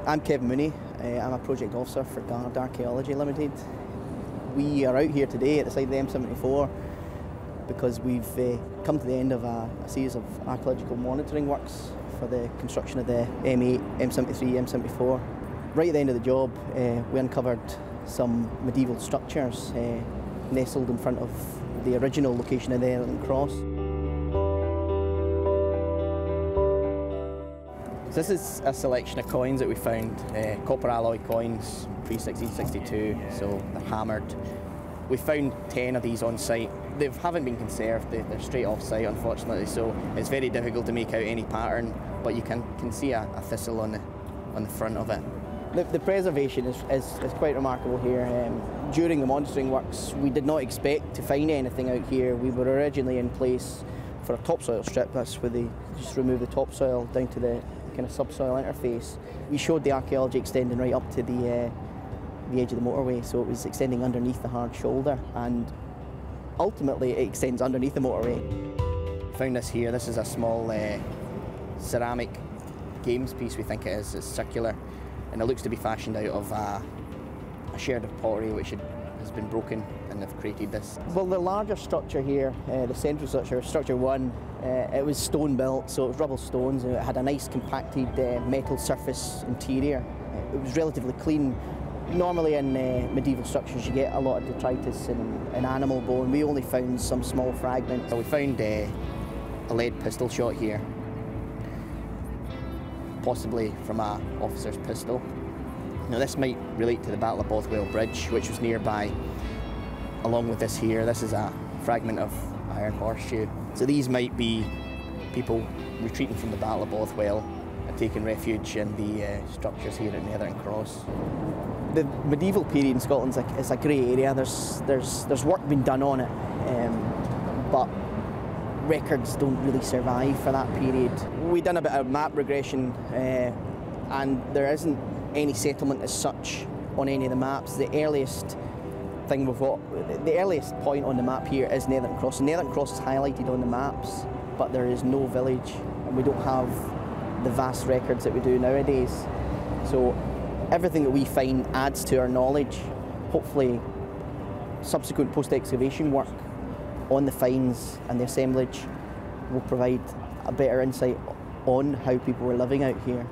I'm Kevin Mooney. I'm a project officer for Guard Archaeology Limited. We are out here today at the site of the M74 because we've come to the end of a series of archaeological monitoring works for the construction of the M8, M73, M74. Right at the end of the job, we uncovered some medieval structures nestled in front of the original location of the Elephant Cross. So this is a selection of coins that we found, copper alloy coins pre-1662, so they're hammered. We found 10 of these on site. They haven't been conserved, they're straight off site unfortunately, so it's very difficult to make out any pattern, but you can see a thistle on the front of it. The preservation is quite remarkable here. During the monitoring works, we did not expect to find anything out here. We were originally in place for a topsoil strip. That's where they just remove the topsoil down to the kind of subsoil interface. We showed the archaeology extending right up to the edge of the motorway, so it was extending underneath the hard shoulder, and ultimately it extends underneath the motorway. We found this here. This is a small ceramic games piece, we think it is. It's circular, and it looks to be fashioned out of a sherd of pottery which has been broken, and they've created this. Well, the larger structure here, the central structure, structure 1, it was stone built, so it was rubble stones, and it had a nice compacted metal surface interior. It was relatively clean. Normally in medieval structures you get a lot of detritus and animal bone. We only found some small fragments. So we found a lead pistol shot here, possibly from an officer's pistol. Now this might relate to the Battle of Bothwell Bridge, which was nearby. Along with this here, this is a fragment of iron horseshoe. So these might be people retreating from the Battle of Bothwell and taking refuge in the structures here at the Elephant Cross. The medieval period in Scotland is a grey area. There's work being done on it, but records don't really survive for that period. We've done a bit of map regression, and there isn't any settlement as such on any of the maps. The earliest point on the map here is Elephant Cross. And Elephant Cross is highlighted on the maps, but there is no village, and we don't have the vast records that we do nowadays. So everything that we find adds to our knowledge. Hopefully subsequent post-excavation work on the finds and the assemblage will provide a better insight on how people were living out here.